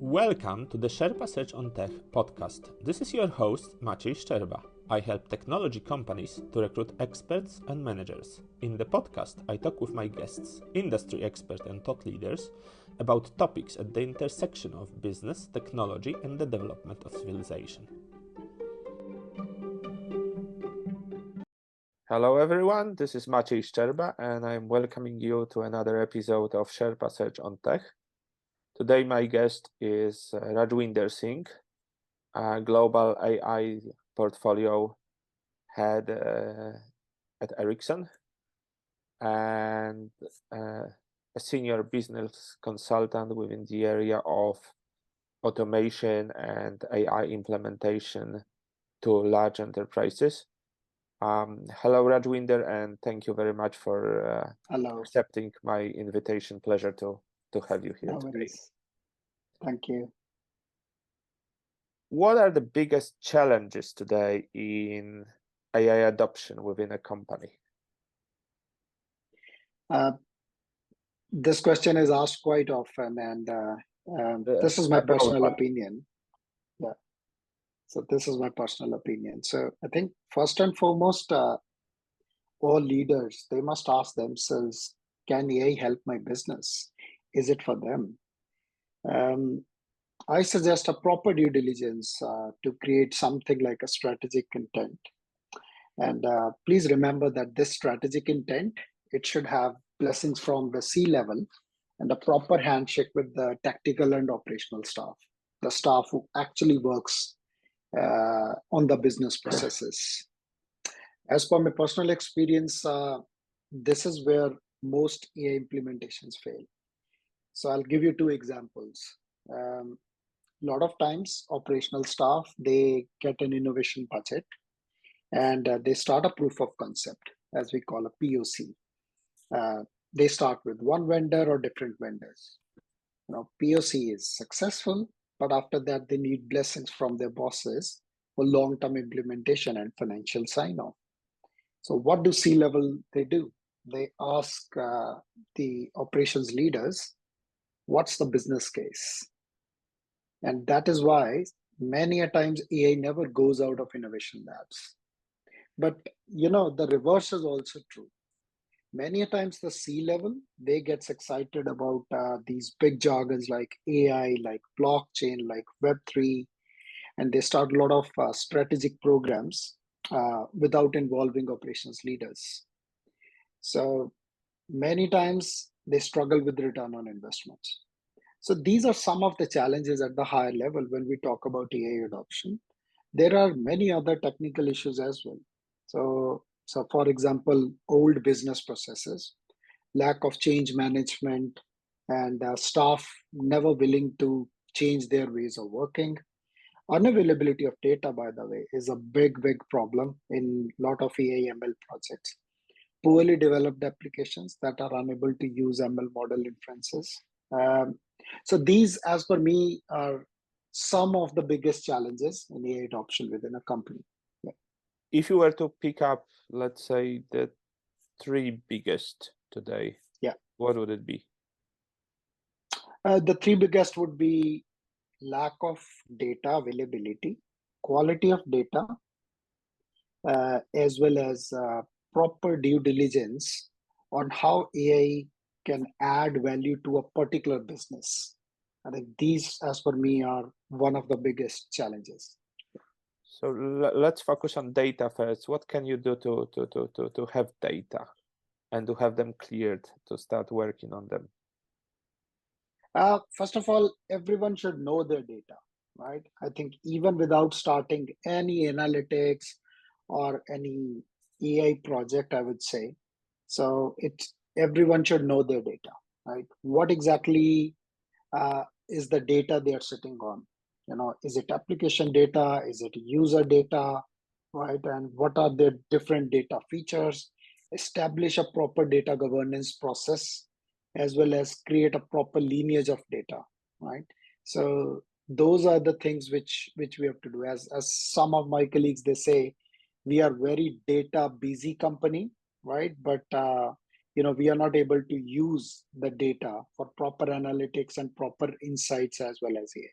Welcome to the Sherpa Search on Tech podcast. This is your host, Maciej Szczerba. I help technology companies to recruit experts and managers. In the podcast, I talk with my guests, industry experts and thought leaders, about topics at the intersection of business, technology, and the development of civilization. Hello everyone, this is Maciej Szczerba and I'm welcoming you to another episode of Sherpa Search on Tech. Today my guest is Rajwinder Singh, a global AI portfolio head at Ericsson and a senior business consultant within the area of automation and AI implementation to large enterprises. Hello Rajwinder, and thank you very much for accepting my invitation. Pleasure to have you here today. Thank you. What are the biggest challenges today in AI adoption within a company? This question is asked quite often, and this is my personal opinion. Yeah. So this is my personal opinion. So I think first and foremost, all leaders, they must ask themselves, can AI help my business? Is it for them? I suggest a proper due diligence to create something like a strategic intent. And please remember that this strategic intent, it should have blessings from the C-level and a proper handshake with the tactical and operational staff, the staff who actually works on the business processes. As per my personal experience, this is where most AI implementations fail. So I'll give you two examples. A lot of times, operational staff, they get an innovation budget and they start a proof of concept, as we call a POC. They start with one vendor or different vendors. POC is successful, but after that, they need blessings from their bosses for long-term implementation and financial sign-off. So what do C-level they do? They ask the operations leaders, what's the business case? And that is why many a times AI never goes out of innovation labs. But the reverse is also true. Many a times the C-level, they get excited about these big jargons like AI, like blockchain, like Web3, and they start a lot of strategic programs without involving operations leaders. So many times they struggle with return on investments. So these are some of the challenges at the higher level when we talk about AI adoption. There are many other technical issues as well. So for example, old business processes, lack of change management, and staff never willing to change their ways of working. Unavailability of data, by the way, is a big problem in a lot of AI ML projects. Poorly developed applications that are unable to use ML model inferences. So these, as per me, are some of the biggest challenges in AI adoption within a company. Yeah. If you were to pick up, let's say, the three biggest today, what would it be? The three biggest would be lack of data availability, quality of data, as well as proper due diligence on how AI can add value to a particular business. I think these, as per me, are one of the biggest challenges. So let's focus on data first. What can you do to have data and to have them cleared to start working on them? First of all, everyone should know their data, right? I think even without starting any analytics or any AI project, I would say. So everyone should know their data, right? What exactly is the data they are sitting on? Is it application data? Is it user data, right? And what are the different data features? Establish a proper data governance process, as well as create a proper lineage of data, right? So those are the things which we have to do. As some of my colleagues, they say, we are very data busy company, right? But we are not able to use the data for proper analytics and proper insights as well as AI.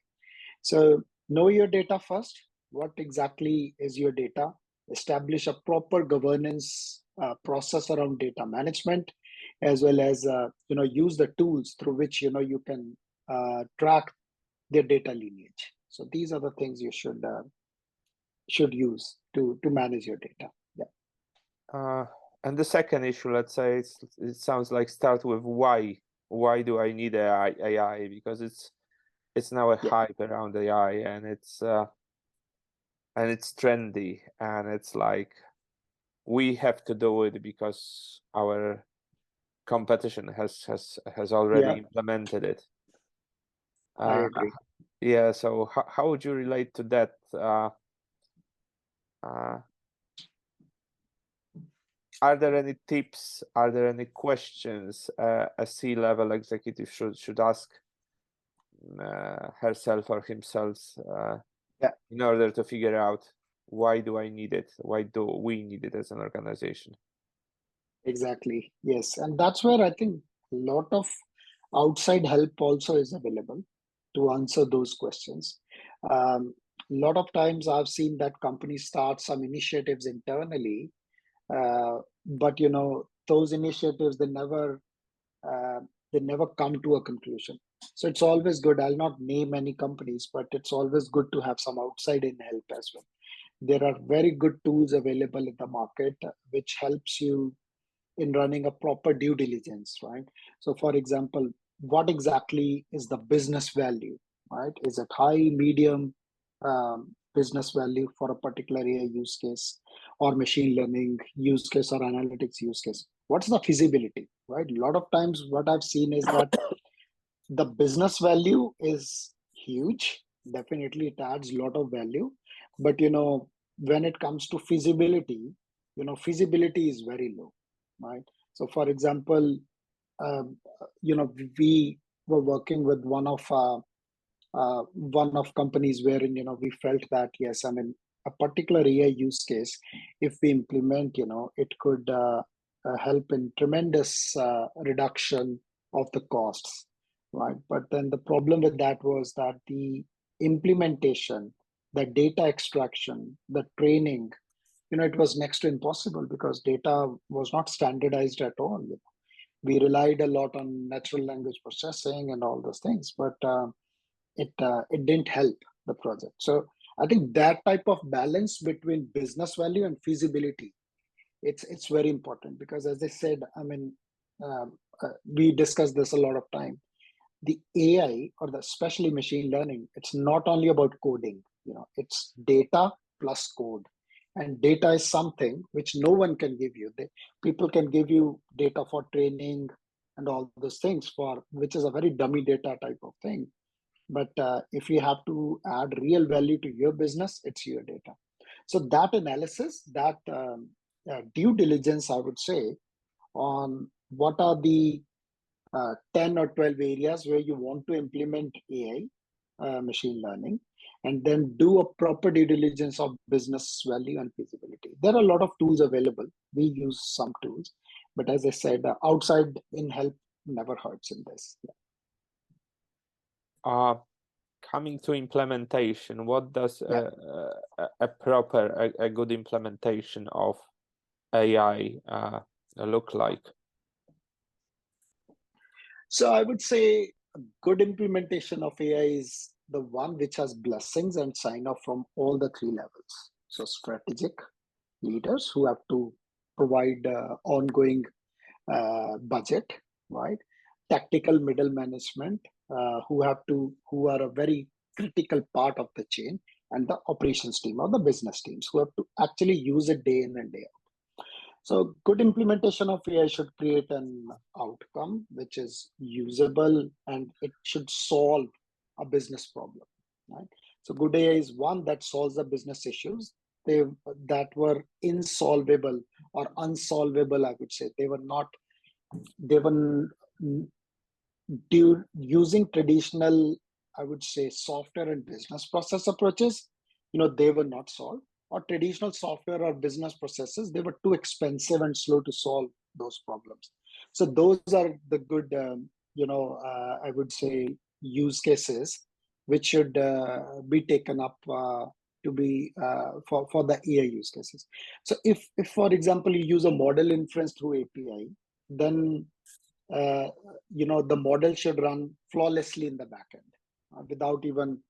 So know your data first. What exactly is your data? Establish a proper governance process around data management, as well as use the tools through which you can track their data lineage. So these are the things you should use to manage your data. Yeah. And the second issue, let's say, it sounds like start with why. Why do I need AI? Because it's now a hype around AI, and it's trendy, and it's like we have to do it because our competition has already implemented it. I agree. Yeah. So how would you relate to that? Are there any tips? Are there any questions a C-level executive should ask herself or himself in order to figure out why do I need it? Why do we need it as an organization? Exactly. Yes. And that's where I think a lot of outside help also is available to answer those questions. A lot of times I've seen that companies start some initiatives internally, but those initiatives they never come to a conclusion. So it's always good. I'll not name any companies, but it's always good to have some outside in help as well. There are very good tools available in the market which helps you in running a proper due diligence, right? So for example, what exactly is the business value, right? Is it high, medium business value for a particular AI use case or machine learning use case or analytics use case? What's the feasibility, right? A lot of times what I've seen is that the business value is huge. Definitely it adds a lot of value, but when it comes to feasibility, feasibility is very low, right? So for example, we were working with one of companies wherein we felt that yes, I mean a particular AI use case, if we implement, it could help in tremendous reduction of the costs, right? But then the problem with that was that the implementation, the data extraction, the training, it was next to impossible because data was not standardized at all. We relied a lot on natural language processing and all those things, but it didn't help the project. So I think that type of balance between business value and feasibility, it's very important because as I said, I mean, we discussed this a lot of time. The AI or the especially machine learning, it's not only about coding, it's data plus code. And data is something which no one can give you. People can give you data for training and all those things for which is a very dummy data type of thing. But if you have to add real value to your business, it's your data. So that analysis, that due diligence, I would say, on what are the 10 or 12 areas where you want to implement AI, machine learning, and then do a proper due diligence of business value and feasibility. There are a lot of tools available. We use some tools, but as I said, outside in help never hurts in this. Coming to implementation, what does a good implementation of AI look like? So I would say a good implementation of AI is the one which has blessings and sign off from all the three levels. So strategic leaders who have to provide ongoing budget, right? Tactical middle management who are a very critical part of the chain, and the operations team or the business teams who have to actually use it day in and day out. So good implementation of AI should create an outcome which is usable and it should solve a business problem, right? So good AI is one that solves the business issues that were insolvable or unsolvable, I would say. They were using traditional, I would say, software and business process approaches, they were not solved. Or traditional software or business processes, they were too expensive and slow to solve those problems. So those are the good, I would say, use cases which should be taken up to be for the AI use cases. So if for example you use a model inference through API, then the model should run flawlessly in the backend without even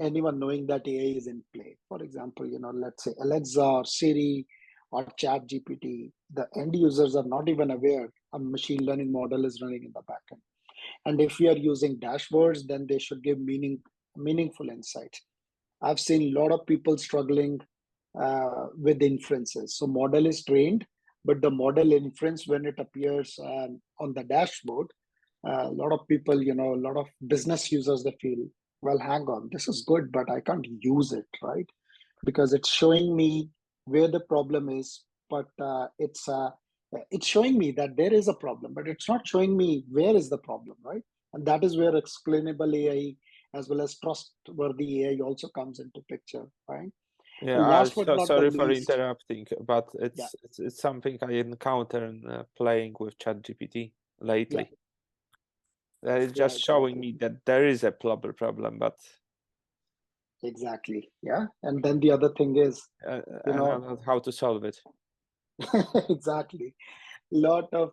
anyone knowing that AI is in play. For example, let's say Alexa or Siri or Chat GPT, the end users are not even aware a machine learning model is running in the backend. And if we are using dashboards, then they should give meaningful insights. I've seen a lot of people struggling with inferences. So model is trained, but the model inference, when it appears on the dashboard, a lot of people, a lot of business users, they feel, well, hang on, this is good, but I can't use it, right? Because it's showing me where the problem is, but it's showing me that there is a problem, but it's not showing me where is the problem, right? And that is where explainable AI as well as trustworthy AI also comes into picture, right? Yeah, And last but not the sorry for least, interrupting, but yeah, it's something I encounter in playing with ChatGPT lately. It's yeah, just showing exactly. me that there is a problem, but Exactly. Yeah. And then the other thing is, I don't know how to solve it. exactly. Lot of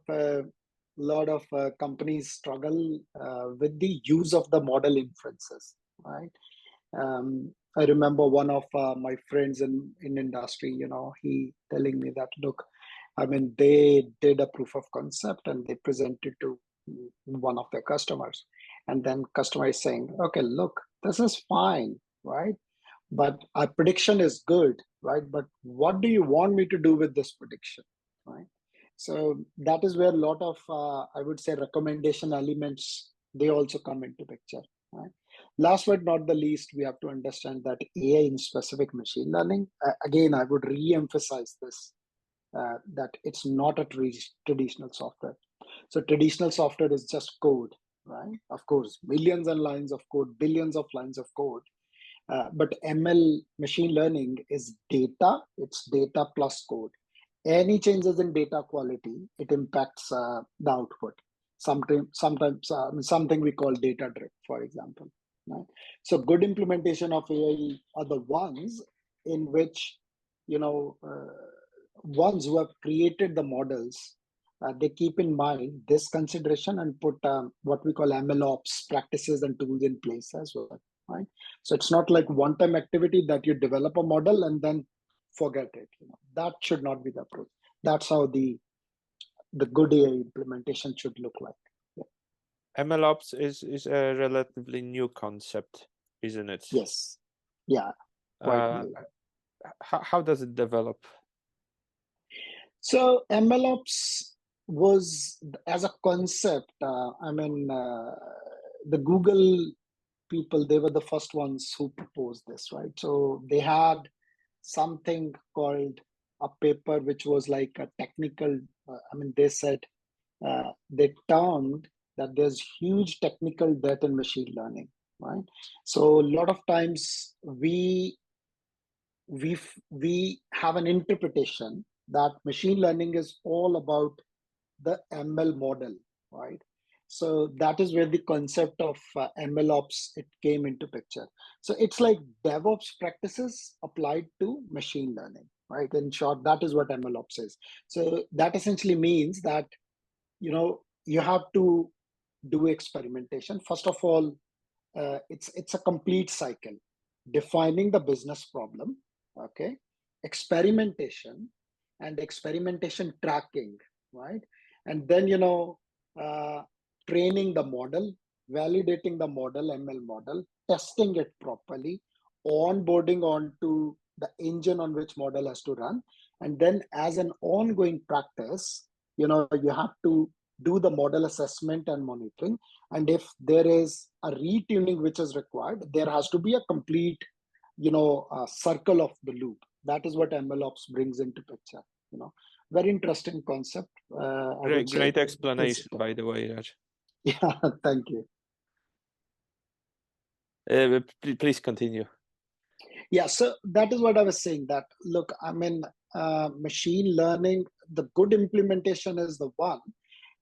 companies struggle with the use of the model inferences, right? I remember one of my friends in industry, he telling me that, look, I mean, they did a proof of concept and they presented to one of their customers, and then customer is saying, okay, look, this is fine, right? But our prediction is good, right? But what do you want me to do with this prediction, right? So that is where a lot of I would say recommendation elements, they also come into picture, right? Last but not the least, we have to understand that AI in specific machine learning, again, I would re-emphasize this, that it's not a traditional software. So traditional software is just code, right? Of course, millions and lines of code, billions of lines of code. But ML, machine learning, is data. It's data plus code. Any changes in data quality, it impacts the output. Sometimes something we call data drift, for example. Right? So good implementation of AI are the ones in which, ones who have created the models, they keep in mind this consideration and put what we call MLOps practices and tools in place as well. Right? So it's not like one-time activity that you develop a model and then forget it. That should not be the approach. That's how the good AI implementation should look like. Yeah. MLOps is a relatively new concept, isn't it? Yes. Yeah. Quite new. How does it develop? So MLOps was, as a concept, the Google people, they were the first ones who proposed this, right? So they had something called a paper which was like a technical, they said, they termed that there's huge technical debt in machine learning, right? So a lot of times we have an interpretation that machine learning is all about the ML model, right? So that is where the concept of MLOps, it came into picture. So it's like DevOps practices applied to machine learning, right? In short, that is what MLOps is. So that essentially means that you have to do experimentation. First of all, it's a complete cycle: defining the business problem, okay, experimentation, and experimentation tracking, right? And then uh, training the model, validating the model, ML model, testing it properly, onboarding onto the engine on which model has to run. And then as an ongoing practice, you have to do the model assessment and monitoring. And if there is a retuning which is required, there has to be a complete circle of the loop. That is what MLOps brings into picture. Very interesting concept, I would say. Great explanation, by the way, Raj. Yeah, thank you. Please continue. Yeah, so that is what I was saying, that look, machine learning, the good implementation is the one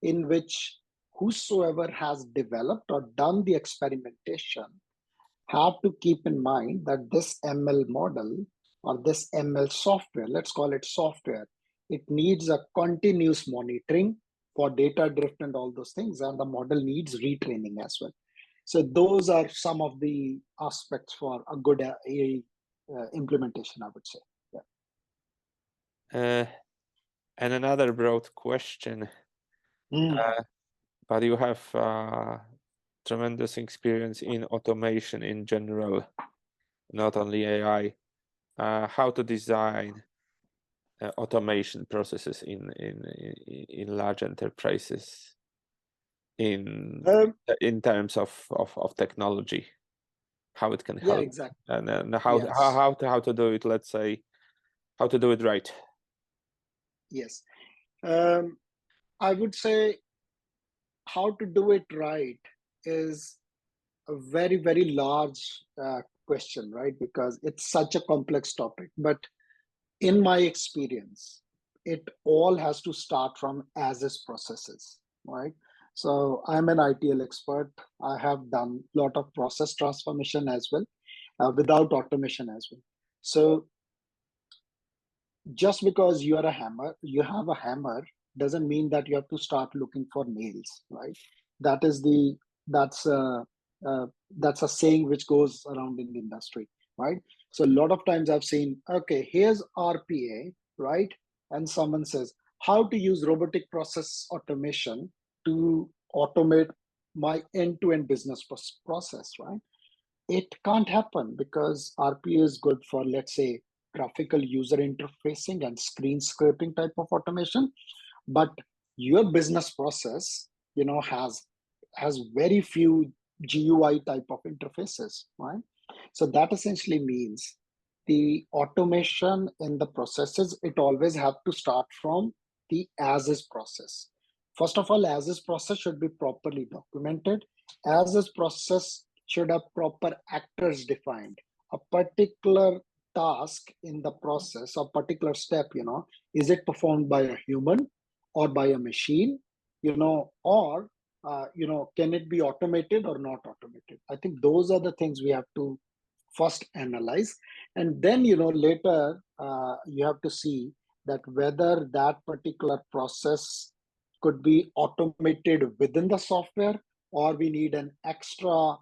in which whosoever has developed or done the experimentation have to keep in mind that this ML model or this ML software, let's call it software, it needs a continuous monitoring for data drift and all those things, and the model needs retraining as well. So those are some of the aspects for a good AI implementation, I would say. And another broad question, but you have tremendous experience in automation in general, not only AI. How to design automation processes in large enterprises in terms of technology, how it can help, Exactly. and how to do it. Let's say how to do it right. Yes, I would say how to do it right is a very, very large question, right? Because it's such a complex topic. But in my experience, it all has to start from as-is processes, right? So I'm an ITL expert. I have done a lot of process transformation as well, without automation as well. So just because you have a hammer doesn't mean that you have to start looking for nails, right? That's a saying which goes around in the industry, right? So a lot of times I've seen, okay, here's RPA, right? And someone says how to use robotic process automation to automate my end-to-end business process, right? It can't happen because RPA is good for, let's say, graphical user interfacing and screen scraping type of automation. But your business process, has very few GUI type of interfaces, right? So that essentially means the automation in the processes, it always have to start from the as-is process. First of all, as-is process should be properly documented. As-is process should have proper actors defined. A particular task in the process, a particular step, is it performed by a human or by a machine, or can it be automated or not automated? I think those are the things we have to first analyze, and then later you have to see that whether that particular process could be automated within the software, or we need an extra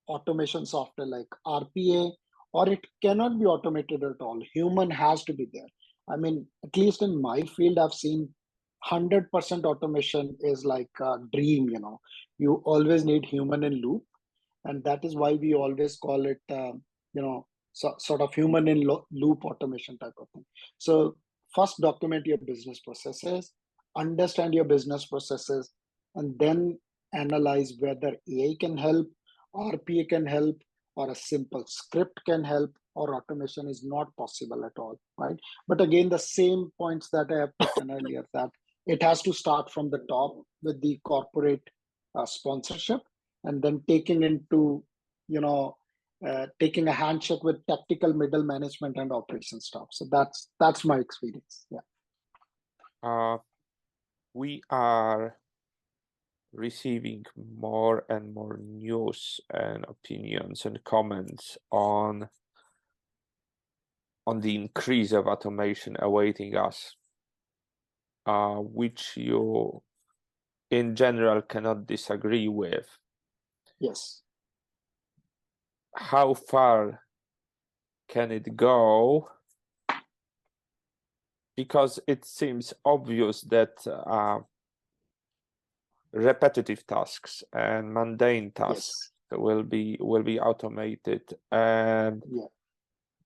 automation software like RPA, or it cannot be automated at all. Human has to be there. I mean, at least in my field, I've seen 100% automation is like a dream. You always need human in loop, and that is why we always call it sort of human in loop automation type of thing. So first document your business processes, understand your business processes, and then analyze whether AI can help, RPA can help, or a simple script can help, or automation is not possible at all, right? But again, the same points that I have taken earlier, that it has to start from the top with the corporate sponsorship, and then taking a handshake with tactical middle management and operation staff. So that's my experience. Yeah. We are receiving more and more news and opinions and comments on the increase of automation awaiting us, which you in general cannot disagree with. Yes. How far can it go? Because it seems obvious that repetitive tasks and mundane tasks will be automated, and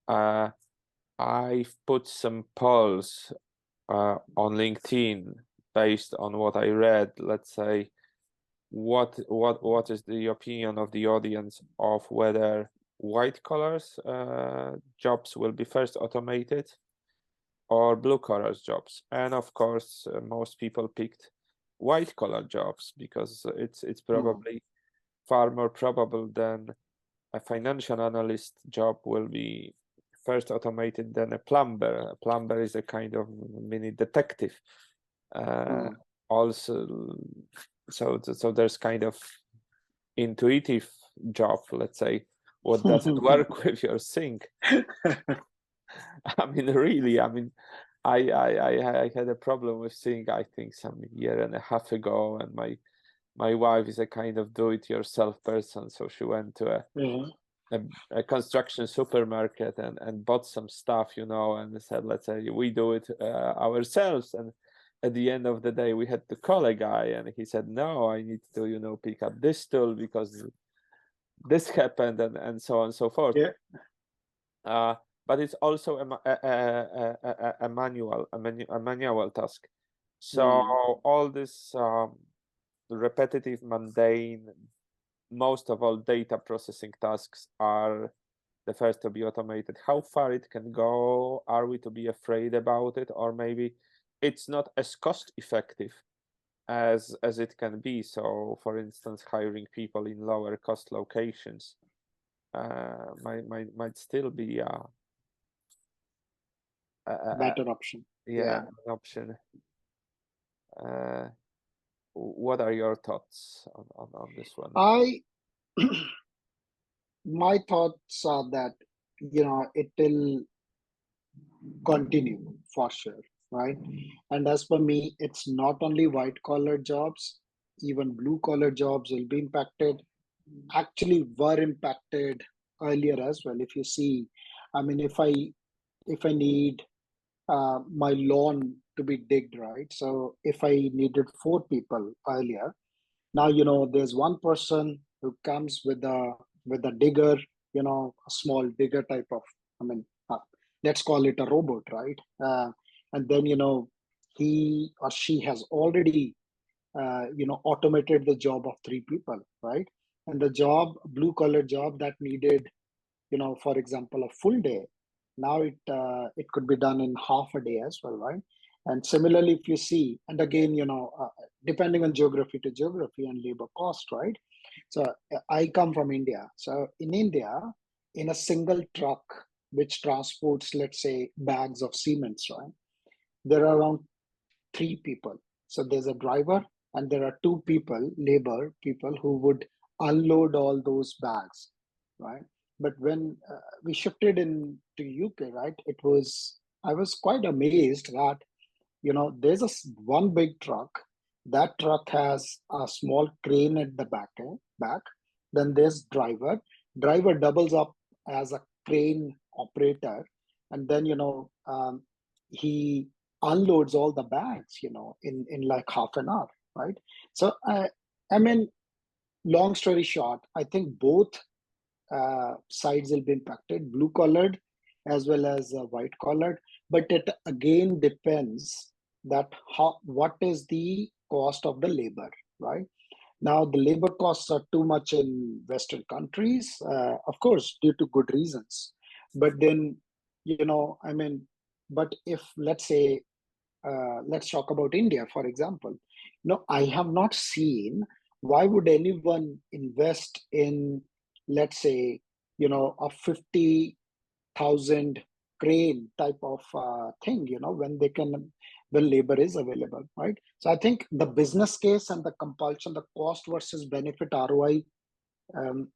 I've put some polls on LinkedIn based on what I read. Let's say, what is the opinion of the audience of whether white collars jobs will be first automated or blue collars jobs? And of course, most people picked white collar jobs because it's probably far more probable than a financial analyst job will be first automated than a plumber. A plumber is a kind of mini detective also, so there's kind of intuitive job, let's say, what doesn't work with your sync. I mean, really, I mean, I had a problem with sync, I think, some year and a half ago, and my wife is a kind of do-it-yourself person, so she went to a construction supermarket and bought some stuff, you know, and said, let's say we do it ourselves. And at the end of the day, we had to call a guy, and he said, no, I need to, you know, pick up this tool because this happened, and so on and so forth. Yeah. But it's also a manual task. So all this repetitive, mundane, most of all data processing tasks are the first to be automated. How far it can go, are we to be afraid about it, or maybe it's not as cost effective as it can be? So for instance, hiring people in lower cost locations might still be a better option. An option. What are your thoughts on this one? My thoughts are that, you know, it will continue for sure, right? And as for me, it's not only white collar jobs, even blue collar jobs will be impacted, actually were impacted earlier as well. If you see, I mean, if I need my lawn to be digged, right? So if I needed 4 people earlier, now, you know, there's one person who comes with a digger, you know, a small digger type of, I mean, let's call it a robot, right? And then, you know, he or she has already, you know, automated the job of 3 people, right? And the job, blue collar job that needed, you know, for example, a full day, now it could be done in half a day as well, right? And similarly, if you see, and again, you know, depending on geography to geography and labor cost, right? So I come from India. So in India, in a single truck which transports, let's say, bags of cements, right, there are around 3 people. So there's a driver and there are 2 people, labor people, who would unload all those bags, right? But when we shifted in to UK, right, I was quite amazed that, you know, there's one big truck. That truck has a small crane at the back. Then there's driver. Driver doubles up as a crane operator, and then, you know, he unloads all the bags, you know, in like half an hour, right? So I mean, long story short, I think both sides will be impacted, blue collared as well as white collared. But it again depends that what is the cost of the labor, right? Now the labor costs are too much in Western countries, of course, due to good reasons. But then, you know, I mean, but if let's say let's talk about India, for example. No, I have not seen why would anyone invest in, let's say, you know, a 50,000 crane type of thing, you know, when labor is available, right? So I think the business case and the compulsion, the cost versus benefit ROI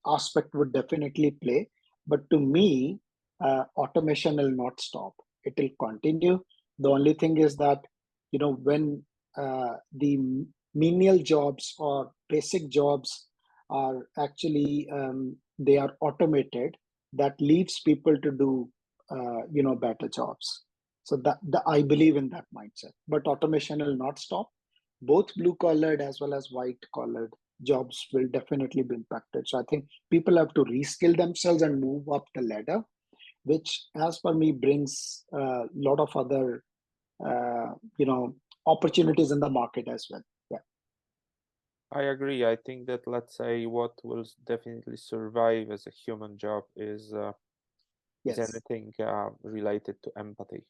aspect would definitely play. But to me, automation will not stop. It will continue. The only thing is that, you know, when the menial jobs or basic jobs are actually they are automated, that leaves people to do you know, better jobs. So I believe in that mindset. But automation will not stop. Both blue collared as well as white collared jobs will definitely be impacted. So I think people have to reskill themselves and move up the ladder, which, as per me, brings a lot of other, you know, opportunities in the market as well. Yeah. I agree. I think that, let's say, what will definitely survive as a human job is Yes. anything related to empathy.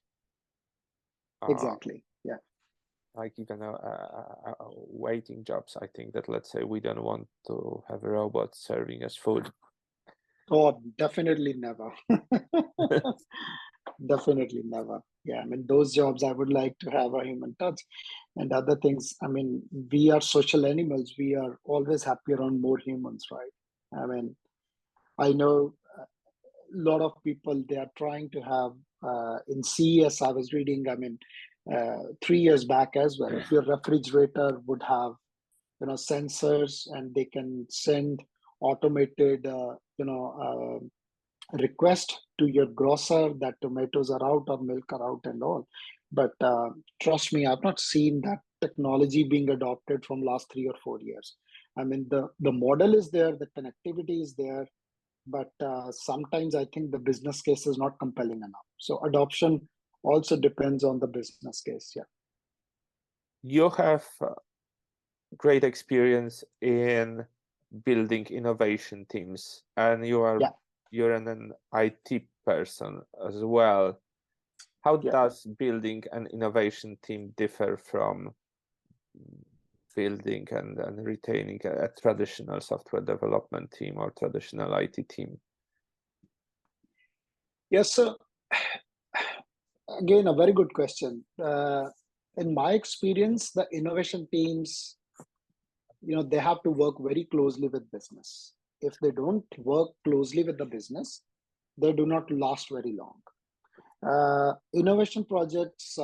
Exactly. Yeah. Like even waiting jobs. I think that, let's say, we don't want to have a robot serving us food. Oh, definitely never. definitely never. Yeah, I mean, those jobs I would like to have a human touch, and other things. I mean, we are social animals. We are always happy around more humans, right? I mean, I know a lot of people, they are trying to have in CES. I was reading. I mean, 3 years back as well. If your refrigerator would have, sensors, and they can send automated, request to your grocer that tomatoes are out or milk are out and all. But trust me, I've not seen that technology being adopted from last 3 or 4 years. I mean, the model is there, the connectivity is there, but sometimes I think the business case is not compelling enough. So adoption also depends on the business case. Yeah. You have great experience in building innovation teams, and Yeah. you're an IT person as well. How Yeah. does building an innovation team differ from building and retaining a traditional software development team or traditional IT team? Yes, sir. Again, a very good question. In my experience, the innovation teams, they have to work very closely with business. If they don't work closely with the business, they do not last very long. Innovation projects,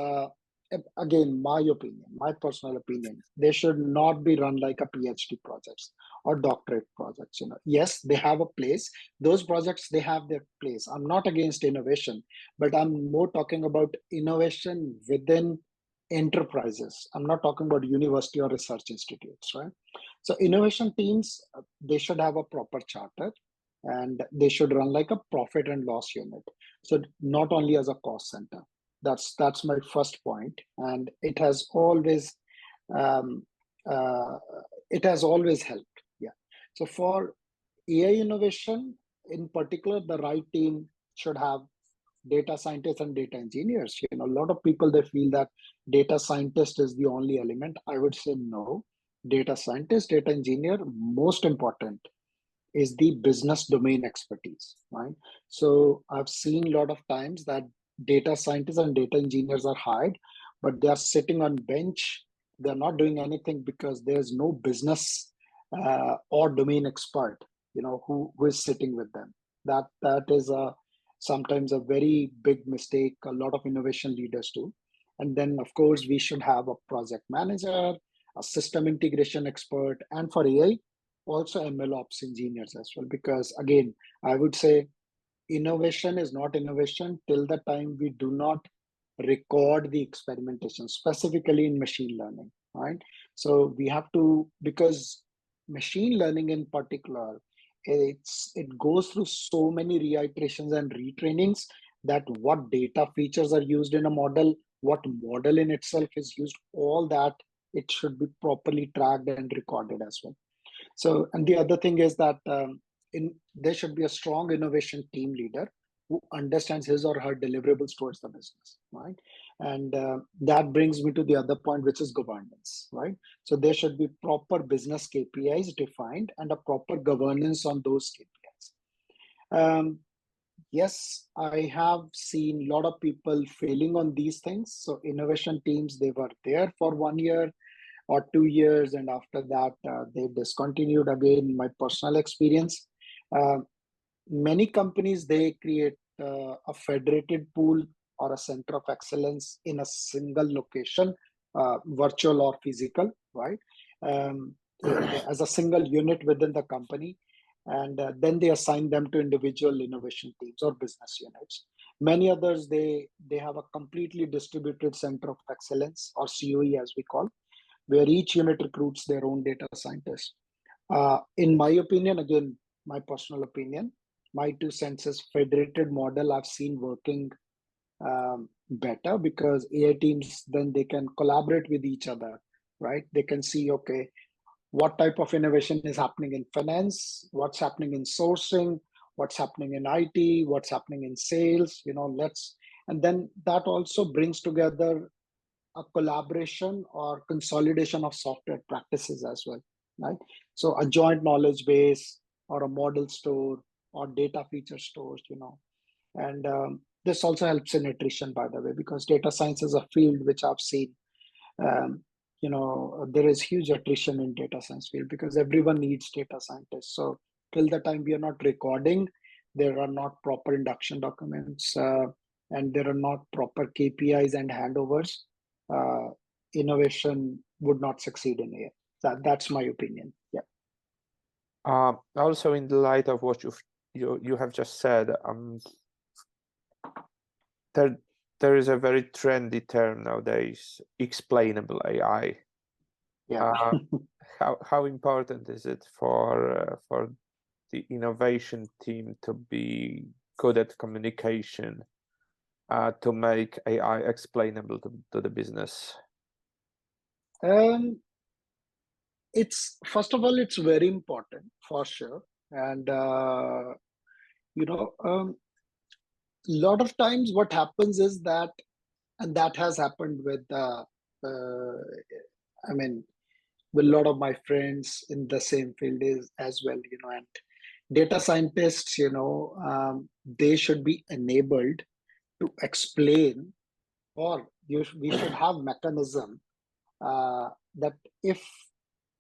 again, my personal opinion, they should not be run like a PhD projects or doctorate projects. Yes, they have a place. Those projects, they have their place. I'm not against innovation, but I'm more talking about innovation within enterprises. I'm not talking about university or research institutes, right? So innovation teams, they should have a proper charter, and they should run like a profit and loss unit. So not only as a cost center. That's my first point, and it has always um, uh, helped. Yeah. So for AI innovation in particular, the right team should have data scientists and data engineers. A lot of people, they feel that data scientist is the only element. I would say no. Data scientist, data engineer, most important is the business domain expertise, right? So I've seen a lot of times that data scientists and data engineers are hired, but they are sitting on bench. They're not doing anything because there's no business or domain expert, who is sitting with them. That is sometimes a very big mistake a lot of innovation leaders do. And then, of course, we should have a project manager, a system integration expert, and for AI, also MLOps engineers as well. Because again, I would say innovation is not innovation till the time we do not record the experimentation, specifically in machine learning, right? So we have to, because machine learning in particular, it goes through so many reiterations and retrainings, that what data features are used in a model, what model in itself is used, all that, it should be properly tracked and recorded as well. So, and the other thing is that there should be a strong innovation team leader who understands his or her deliverables towards the business, right? And that brings me to the other point, which is governance, right? So there should be proper business KPIs defined and a proper governance on those KPIs. Yes, I have seen a lot of people failing on these things. So innovation teams, they were there for 1 year or 2 years, and after that they discontinued. Again, my personal experience, uh, many companies, they create a federated pool or a center of excellence in a single location, virtual or physical, right? um, as a single unit within the company, and then they assign them to individual innovation teams or business units. Many others, they have a completely distributed center of excellence, or COE as we call, where each unit recruits their own data scientist. In my opinion, again, my personal opinion, my 2 cents is federated model I've seen working better, because AI teams, then they can collaborate with each other, right? They can see, okay, what type of innovation is happening in finance, what's happening in sourcing, what's happening in IT, what's happening in sales, and then that also brings together a collaboration or consolidation of software practices as well, right? So a joint knowledge base or a model store or data feature stores, and this also helps in attrition, by the way, because data science is a field which I've seen, there is huge attrition in data science field because everyone needs data scientists. So till the time we are not recording, there are not proper induction documents, and there are not proper KPIs and handovers, innovation would not succeed in AI. That's my opinion. Yeah. Also, in the light of what you have just said, there is a very trendy term nowadays, explainable AI. Yeah. How important is it for the innovation team to be good at communication, to make AI explainable to the business? It's, first of all, it's very important for sure. And, lot of times what happens is that, and that has happened with, with a lot of my friends in the same field is as well, and data scientists, they should be enabled to explain, or we should have mechanism that if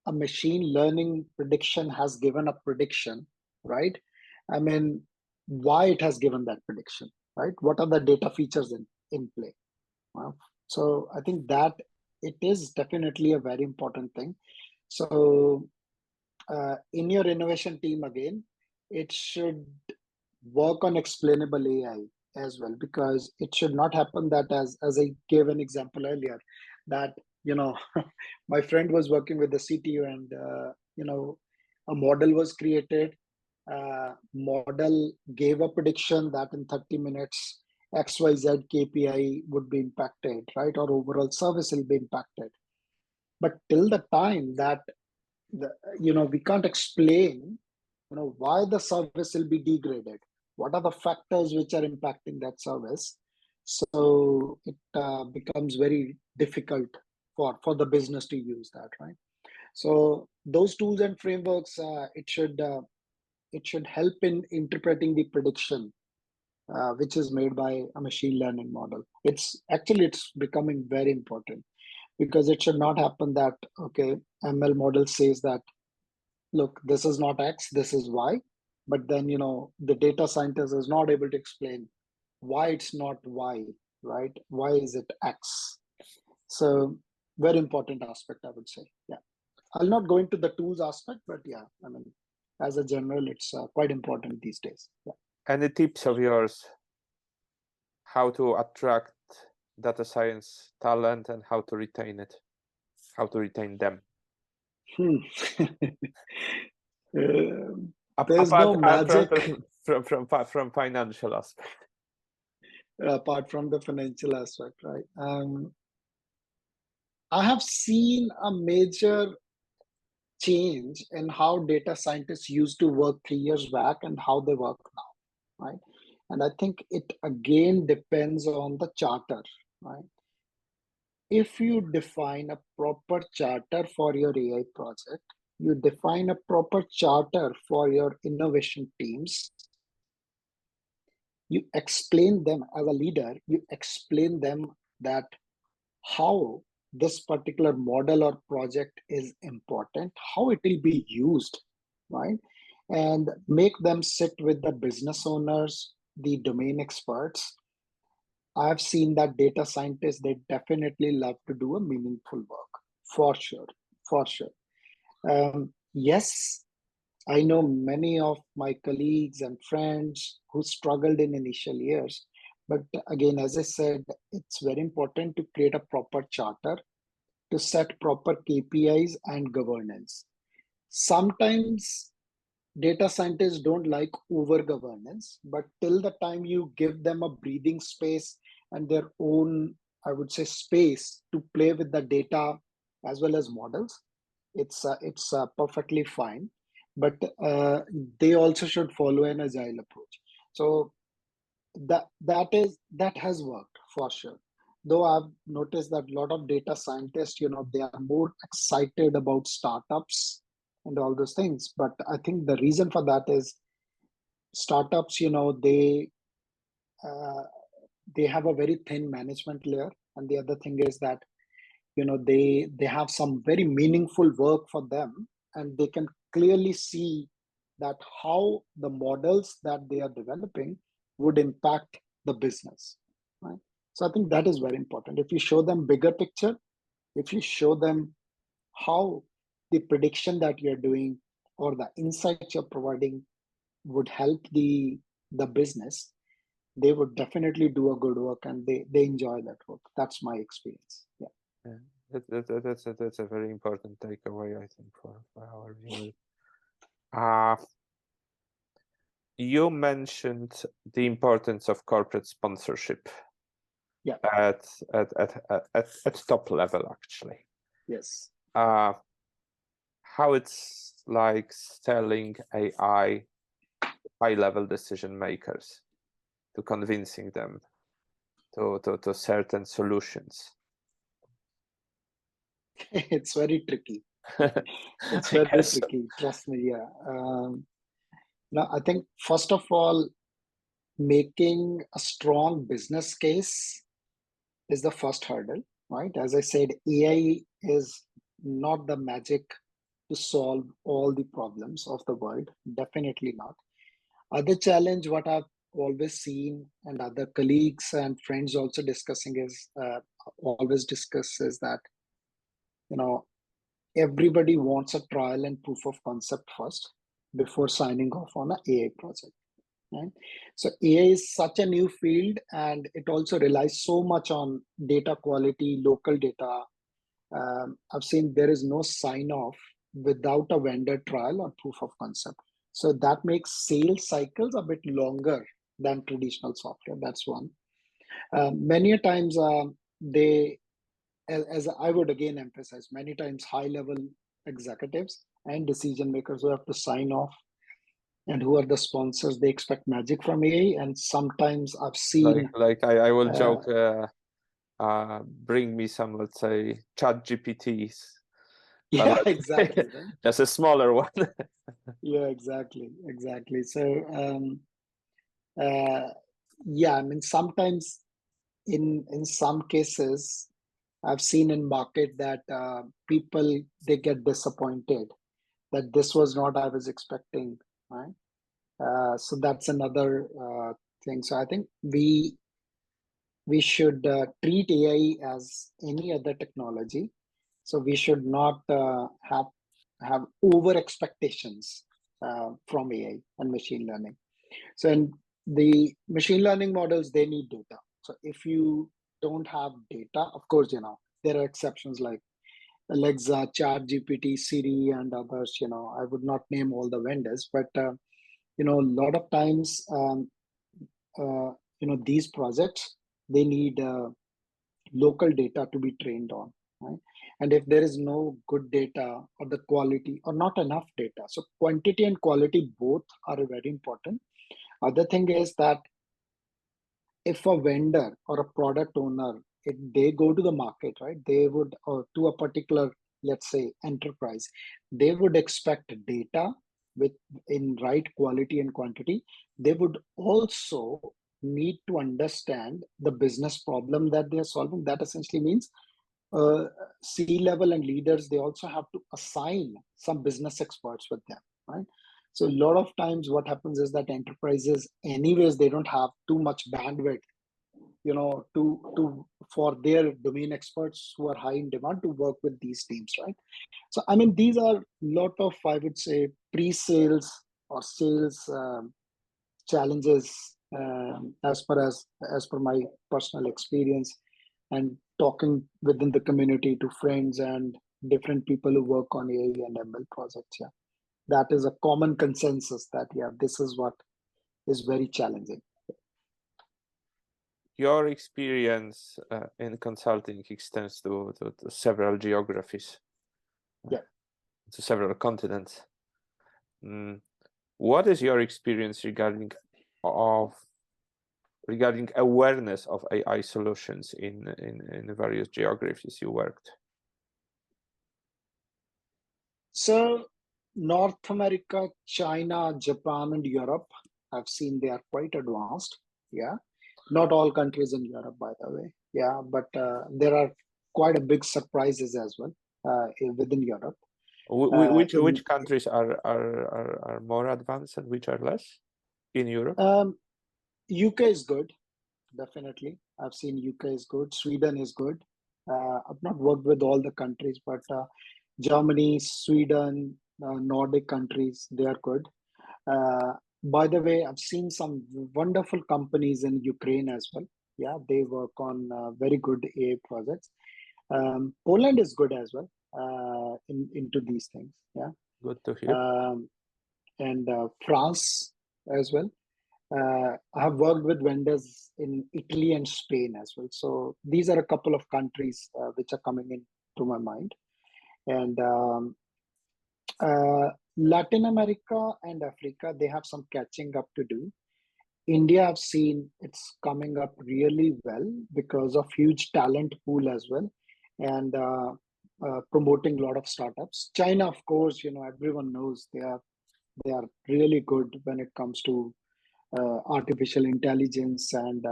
a machine learning prediction has given a prediction, right? I mean, why it has given that prediction, right? What are the data features in play? So I think that it is definitely a very important thing. So in your innovation team, again, it should work on explainable AI as well, because it should not happen that, as I gave an example earlier, that my friend was working with the CTO, and a model was created. Model gave a prediction that in 30 minutes XYZ KPI would be impacted, right? Or overall service will be impacted. But till the time that we can't explain why the service will be degraded, what are the factors which are impacting that service, so it becomes very difficult for the business to use that, right? So those tools and frameworks, it should help in interpreting the prediction which is made by a machine learning model. It's becoming very important, because it should not happen that, okay, ML model says that, look, this is not X, this is Y, but then the data scientist is not able to explain why it's not Y, right? Why is it X? So very important aspect, I would say. Yeah, I'll not go into the tools aspect, but yeah, I mean, as a general, it's quite important these days. Yeah. Any tips of yours how to attract data science talent and how to retain it, how to retain them? There's no magic from financial aspect. Apart from the financial aspect, right? I have seen a major change in how data scientists used to work 3 years back and how they work now, right? And I think it again depends on the charter, right? If you define a proper charter for your AI project, you define a proper charter for your innovation teams, you explain them as a leader, you explain them that how this particular model or project is important, how it will be used, right? And make them sit with the business owners, the domain experts. I've seen that data scientists, they definitely love to do a meaningful work, for sure, for sure. Yes, I know many of my colleagues and friends who struggled in initial years. But again, as I said, it's very important to create a proper charter, to set proper KPIs and governance. Sometimes data scientists don't like over governance, but till the time you give them a breathing space and their own, I would say, space to play with the data as well as models, it's perfectly fine. But they also should follow an agile approach. So that has worked for sure. Though I've noticed that a lot of data scientists, they are more excited about startups and all those things. But I think the reason for that is startups, they they have a very thin management layer, and the other thing is that they have some very meaningful work for them, and they can clearly see that how the models that they are developing would impact the business, right? So I think that is very important. If you show them bigger picture, if you show them how the prediction that you're doing or the insights you're providing would help the business, they would definitely do a good work, and they enjoy that work. That's my experience. Yeah. That's a very important takeaway, I think, for our viewers. You mentioned the importance of corporate sponsorship. Yeah. At top level, actually. Yes. How it's like selling AI high-level decision makers, to convincing them to certain solutions. It's very tricky. It's very tricky. Trust me. Yeah. Now, I think first of all, making a strong business case is the first hurdle, right? As I said, AI is not the magic to solve all the problems of the world. Definitely not. Other challenge, what I've always seen, and other colleagues and friends also discussing is always discuss is that everybody wants a trial and proof of concept first before signing off on an AI project. Right? So AI is such a new field, and it also relies so much on data quality, local data. I've seen there is no sign off without a vendor trial or proof of concept. So that makes sales cycles a bit longer than traditional software. That's one. Many a times they, as I would again emphasize, many times high level executives and decision makers who have to sign off and who are the sponsors, they expect magic from AI. And sometimes I've seen I will joke, bring me some, let's say, chat GPTs. Yeah, exactly. Right? Just a smaller one. Yeah, exactly. So yeah, I mean, sometimes in some cases I've seen in market that people, they get disappointed that this was not I was expecting, right? So that's another thing. So I think we should treat AI as any other technology. So we should not have over expectations from AI and machine learning. So in the machine learning models, they need data. So if you don't have data, of course, there are exceptions like Alexa, ChatGPT, Siri, and others. I would not name all the vendors, but a lot of times, these projects, they need local data to be trained on, right? And if there is no good data or the quality or not enough data, so quantity and quality both are very important. Other thing is that if a vendor or a product owner, if they go to the market, right, they would, or to a particular, let's say, enterprise, they would expect data with in right quality and quantity. They would also need to understand the business problem that they are solving. That essentially means C-level and leaders, they also have to assign some business experts with them, right? So a lot of times what happens is that enterprises, anyways, they don't have too much bandwidth, to for their domain experts who are high in demand to work with these teams, right? So I mean, these are a lot of, I would say, pre-sales or sales challenges, as per my personal experience and talking within the community to friends and different people who work on AI and ML projects. Yeah, that is a common consensus that, yeah, this is what is very challenging. Your experience in consulting extends to several geographies, yeah, to several continents. What is your experience regarding awareness of AI solutions in various geographies you worked? So North America, China, Japan, and Europe, I've seen they are quite advanced. Yeah. Not all countries in Europe, by the way. Yeah, but there are quite a big surprises as well within Europe. Which countries are more advanced and which are less in Europe? UK is good, definitely. I've seen UK is good. Sweden is good. I've not worked with all the countries, but Germany, Sweden, Nordic countries, they are good. By the way, I've seen some wonderful companies in Ukraine as well. Yeah, they work on very good AI projects. Poland is good as well into these things. Yeah, Good to hear. And France as well. I have worked with vendors in Italy and Spain as well. So these are a couple of countries which are coming into my mind. And Latin America and Africa, they have some catching up to do. India, I've seen it's coming up really well because of huge talent pool as well, and promoting a lot of startups. China, of course, everyone knows they are really good when it comes to artificial intelligence and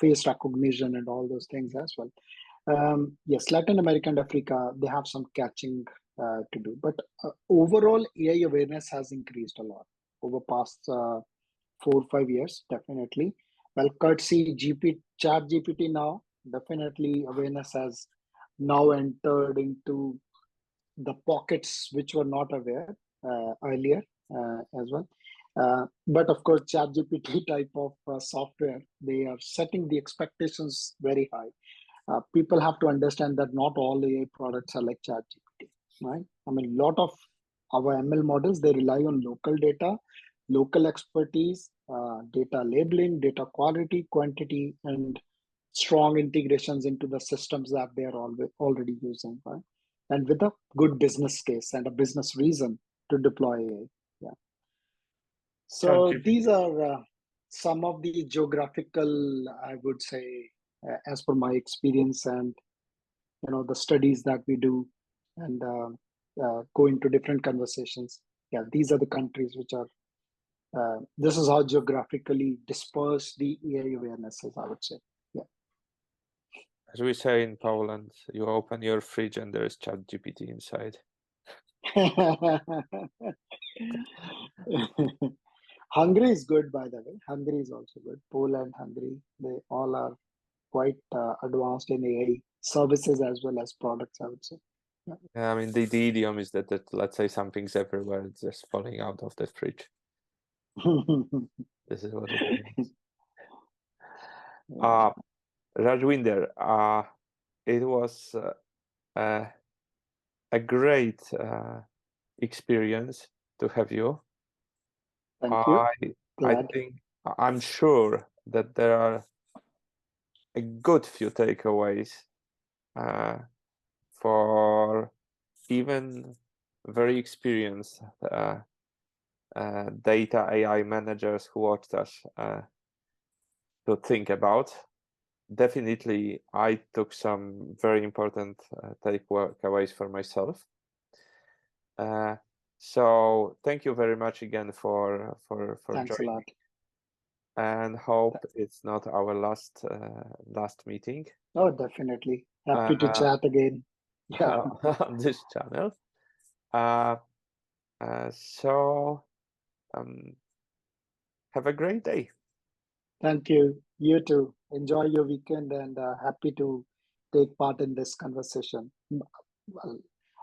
face recognition and all those things as well. Yes, Latin America and Africa, they have some catching to do, but overall AI awareness has increased a lot over past 4 or 5 years, definitely. Well, courtesy chat GPT now, definitely awareness has now entered into the pockets which were not aware earlier as well. But of course, ChatGPT type of software, they are setting the expectations very high. People have to understand that not all AI products are like ChatGPT, right? I mean, a lot of our ML models, they rely on local data, local expertise, data labeling, data quality, quantity, and strong integrations into the systems that they are already using, right? And with a good business case and a business reason to deploy AI. Yeah. So these are some of the geographical, I would say, as per my experience and the studies that we do and go into different conversations. Yeah, these are the countries which are. This is how geographically dispersed the AI awareness is, I would say. Yeah. As we say in Poland, you open your fridge and there is ChatGPT inside. Hungary is good, by the way. Hungary is also good. Poland, Hungary, they all are quite advanced in AI services as well as products, I would say. Yeah, I mean, the idiom is that let's say something's everywhere, it's just falling out of the fridge. This is what it means. Rajwinder, it was a great experience to have you. Thank you. I'm sure that there are a good few takeaways for even very experienced data AI managers who watched us to think about. Definitely, I took some very important takeaways for myself. So thank you very much again for Thanks joining. A lot. And hope it's not our last meeting. Oh, definitely. Happy to chat again. Yeah. On this channel. So have a great day. Thank you. You too. Enjoy your weekend and happy to take part in this conversation. Well,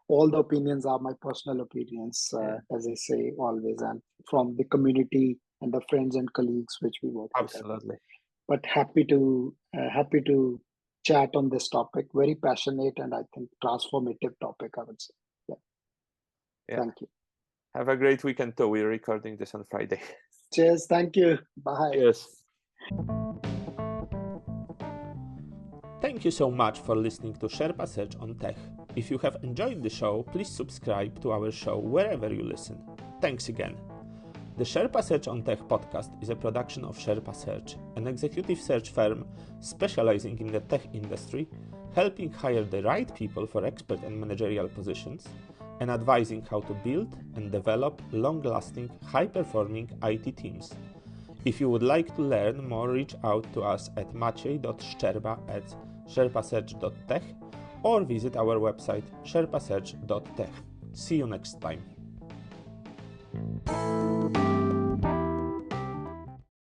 all the opinions are my personal opinions, as I say always, and from the community and the friends and colleagues which we work with. Absolutely. But happy to chat on this topic. Very passionate and I think transformative topic, I would say. Yeah. Thank you. Have a great weekend too. We're recording this on Friday. Cheers. Thank you. Bye. Cheers. Thank you so much for listening to Sherpa Search on Tech. If you have enjoyed the show, please subscribe to our show wherever you listen. Thanks again. The Sherpa Search on Tech podcast is a production of Sherpa Search, an executive search firm specializing in the tech industry, helping hire the right people for expert and managerial positions, and advising how to build and develop long-lasting, high-performing IT teams. If you would like to learn more, reach out to us at maciej.szczerba@sherpasearch.tech or visit our website sherpasearch.tech. See you next time.